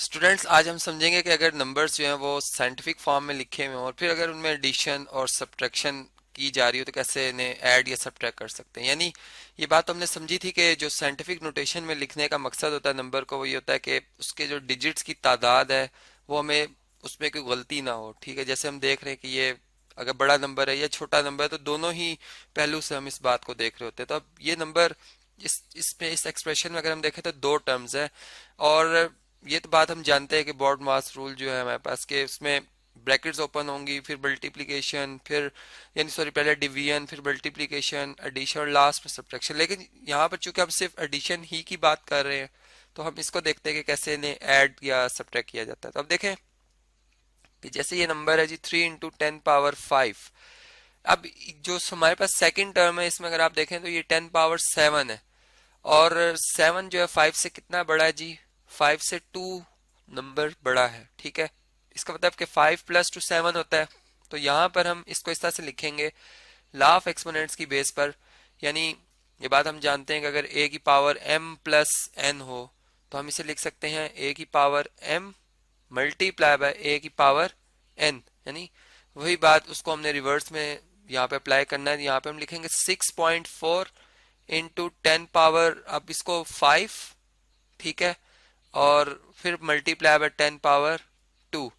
Students, आज हम समझेंगे कि अगर नंबर्स जो हैं वो साइंटिफिक फॉर्म में लिखे हुए हैं और फिर अगर उनमें एडिशन और सब्ट्रैक्शन की जा रही हो तो कैसे इन्हें ऐड या सब्ट्रैक्ट कर सकते हैं। यानी ये बात हमने समझी थी कि जो साइंटिफिक नोटेशन में लिखने का मकसद होता है नंबर को, वो ये होता है कि उसके जो डिजिट्स की तादाद है वो हमें उसमें कोई गलती ना हो। ठीक है, जैसे हम देख रहे हैं कि ये अगर बड़ा नंबर है या छोटा नंबर है तो दोनों ही पहलू से हम इस बात को देख रहे होते हैं। तो अब ये नंबर इसमें इस एक्सप्रेशन में अगर हम देखें तो दो टर्म्स है। और ये तो बात हम जानते हैं कि बॉड मास रूल जो है हमारे पास के उसमें ब्रैकेट्स ओपन होंगी, फिर मल्टीप्लिकेशन, फिर यानी सॉरी पहले डिवीजन, फिर मल्टीप्लिकेशन, एडिशन और लास्ट में सब्ट्रैक्शन। लेकिन यहाँ पर चूंकि हम सिर्फ एडिशन ही की बात कर रहे हैं तो हम इसको देखते हैं कि कैसे इन्हें ऐड या सब्ट्रैक्ट किया जाता है। तो अब देखें कि जैसे ये नंबर है जी 3 × 10⁵। अब जो हमारे पास सेकंड टर्म है इसमें अगर आप देखें तो ये 10⁻7 है। और 7 जो है 5 से कितना बड़ा है जी? 5 से 2 नंबर बड़ा है। ठीक है, इसका मतलब कि 5 + 2 7 होता है। तो यहाँ पर हम इसको इस तरह से लिखेंगे लॉ ऑफ एक्सपोनेंट्स की बेस पर। यानी ये बात हम जानते हैं कि अगर a की पावर m + n हो तो हम इसे लिख सकते हैं a की power m multiply by a की पावर n। यानी वही बात उसको हमने रिवर्स में यहाँ पे अप्लाई करना है। यहाँ पे हम लिखेंगे 6.4 इंटू 10 पावर, अब इसको 5, ठीक है, और फिर मल्टीप्लाई बाय 10 पावर 2।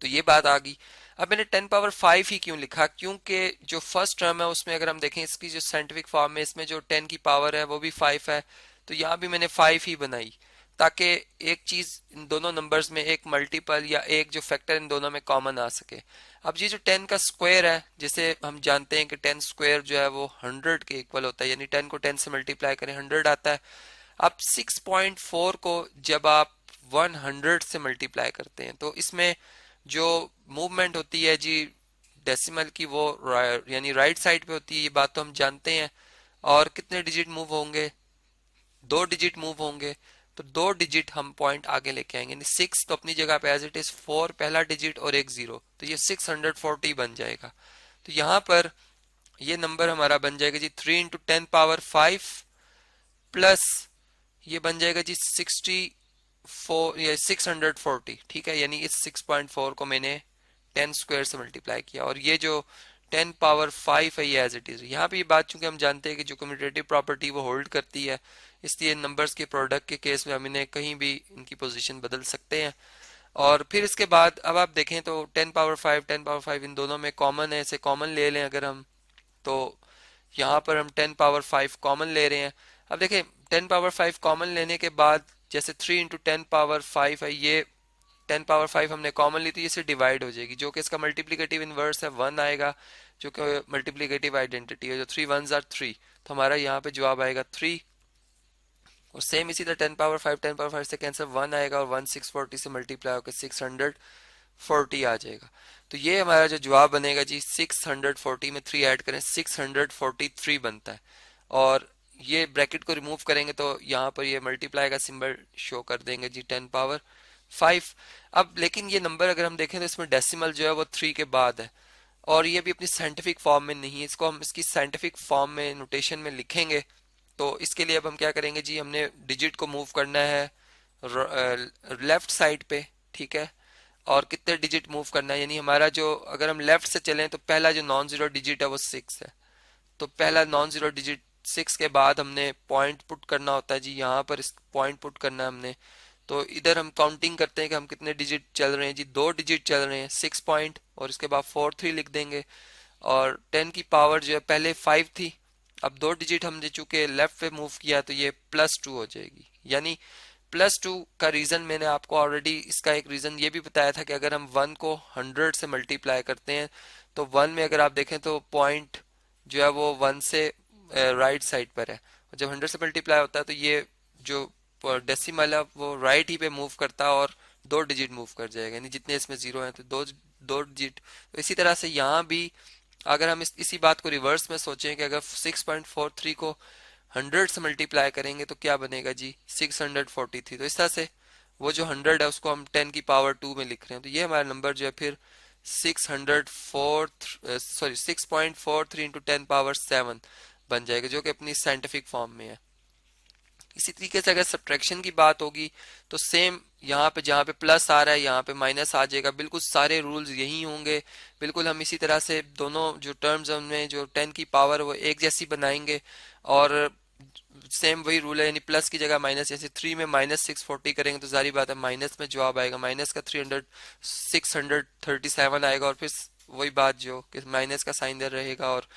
तो ये बात आ गई। अब मैंने 10 पावर 5 ही क्यों लिखा? क्योंकि जो फर्स्ट टर्म है उसमें अगर हम देखें इसकी जो साइंटिफिक फॉर्म है इसमें जो 10 की पावर है वो भी 5 है। तो यहाँ भी मैंने 5 ही बनाई ताकि एक चीज इन दोनों नंबर्स में एक मल्टीपल या एक जो फैक्टर इन दोनों में कॉमन आ सके। अब ये जो 10 का स्क्वायर है, जिसे हम जानते हैं कि 10 स्क्वायर जो है वो 100 के इक्वल होता है, यानी 10 को 10 से मल्टीप्लाई करें 100 आता है। अब 6.4 को जब आप 100 से मल्टीप्लाई करते हैं तो इसमें जो मूवमेंट होती है जी डेसिमल की वो यानी राइट साइड पे होती है, ये बात तो हम जानते हैं। और कितने डिजिट मूव होंगे? 2 डिजिट मूव होंगे। तो 2 डिजिट हम पॉइंट आगे लेके आएंगे, यानी 6 तो अपनी जगह पे एज इट इज, 4 पहला डिजिट और एक 0, तो ये 640 बन जाएगा। तो यहाँ पर ये नंबर हमारा बन जाएगा जी 3 × 10 पावर 5 प्लस ये बन जाएगा जी 64 या 640। ठीक है, यानी इस 6.4 को मैंने 10 स्क्वायर से मल्टीप्लाई किया और ये जो 10 पावर 5 है ये एज इट इज। यहाँ पे ये बात चूंकि हम जानते हैं कि जो कम्यूटेटिव प्रॉपर्टी वो होल्ड करती है, इसलिए नंबर्स के प्रोडक्ट के केस में हम इन्हें कहीं भी इनकी पोजीशन बदल सकते हैं। और फिर इसके बाद अब आप देखें तो 10 पावर 5 10 पावर 5 इन दोनों में कॉमन है, इसे कॉमन ले लें अगर हम, तो यहाँ पर हम 10 पावर 5 कॉमन ले रहे हैं। अब देखें 10 पावर 5 कॉमन लेने के बाद जैसे 3 × 10 पावर 5 है, ये 10 पावर 5 हमने कॉमन ली तो ये से डिवाइड हो जाएगी, जो कि इसका मल्टीप्लिकेटिव इनवर्स है 1 आएगा, जो कि मल्टीप्लिकेटिव आइडेंटिटी है, जो 3 1 3। तो हमारा यहाँ पे जवाब आएगा 3। और सेम इसी तरह 10 पावर 5 से कैंसिल 1 आएगा और 1 640 से मल्टीप्लाई होकर 640 आ जाएगा। तो ये हमारा जो जवाब बनेगा जी 640 में 3 ऐड करें 643 बनता है। और ये ब्रैकेट को रिमूव करेंगे तो यहाँ पर ये मल्टीप्लाई का सिंबल शो कर देंगे जी 10 पावर 5। अब लेकिन ये नंबर अगर हम देखें तो इसमें डेसिमल जो है वो 3 के बाद है और ये भी अपनी साइंटिफिक फॉर्म में नहीं है। इसको हम इसकी साइंटिफिक फॉर्म में नोटेशन में लिखेंगे। तो इसके लिए अब हम क्या करेंगे जी, हमने डिजिट को मूव करना है लेफ्ट साइड पे। ठीक है, और कितने डिजिट मूव करना है, यानी हमारा जो अगर हम लेफ्ट से चलें तो पहला जो नॉन जीरो डिजिट है वो 6 है। तो पहला नॉन जीरो डिजिट 6 के बाद हमने पॉइंट पुट करना होता है जी, यहाँ पर इस पॉइंट पुट करना है हमने। तो इधर हम काउंटिंग करते हैं कि हम कितने डिजिट चल रहे हैं जी, 2 डिजिट चल रहे हैं 6 पॉइंट, और इसके बाद 4 3 लिख देंगे। और 10 की पावर जो है पहले 5 थी, अब 2 डिजिट हमने चूंकि लेफ्ट पे मूव किया तो ये +2 हो जाएगी। यानी +2 का रीजन मैंने आपको ऑलरेडी इसका एक रीजन ये भी बताया था कि अगर हम 1 को 100 से मल्टीप्लाई करते हैं तो 1 में अगर आप देखें तो पॉइंट जो है वो 1 से राइट साइड पर है, और जब 100 से मल्टीप्लाई होता है तो ये जो डेसिमल है वो राइट ही पे मूव करता है और 2 डिजिट मूव कर जाएगा, यानी जितने इसमें 0 हैं तो 2 डिजिट। तो इसी तरह से यहाँ भी अगर हम इसी बात को रिवर्स में सोचें कि अगर 6.43 को 100 से मल्टीप्लाई करेंगे तो क्या बनेगा जी 643। तो इस तरह से वो जो 100 है उसको हम 10 की पावर 2 में लिख रहे हैं, तो ये हमारा नंबर जो है फिर 643 इंटू 10 पावर 7 बन जाएगा, जो कि अपनी साइंटिफिक फॉर्म में है। इसी तरीके से अगर सब्ट्रैक्शन की बात होगी तो सेम यहाँ पे जहाँ पे प्लस आ रहा है यहाँ पे माइनस आ जाएगा, बिल्कुल सारे रूल्स यही होंगे। बिल्कुल हम इसी तरह से दोनों जो टर्म्स हैं उनमें जो 10 की पावर वो एक जैसी बनाएंगे। और सेम वही रूल है, यानी प्लस की जगह माइनस, जैसे 3 में -640 करेंगे तो सारी बात है माइनस में जवाब आएगा, माइनस का 637 आएगा। और फिर वही बात जो कि माइनस का साइन इधर रहेगा और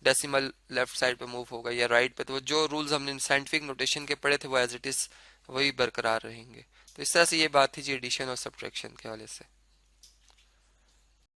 डेसिमल लेफ्ट साइड पे मूव होगा या राइट पे, तो वो जो रूल्स हमने साइंटिफिक नोटेशन के पढ़े थे वो एज इट इज वही बरकरार रहेंगे। तो इस तरह से ये बात थी जी एडिशन और सब्ट्रैक्शन के हवाले से।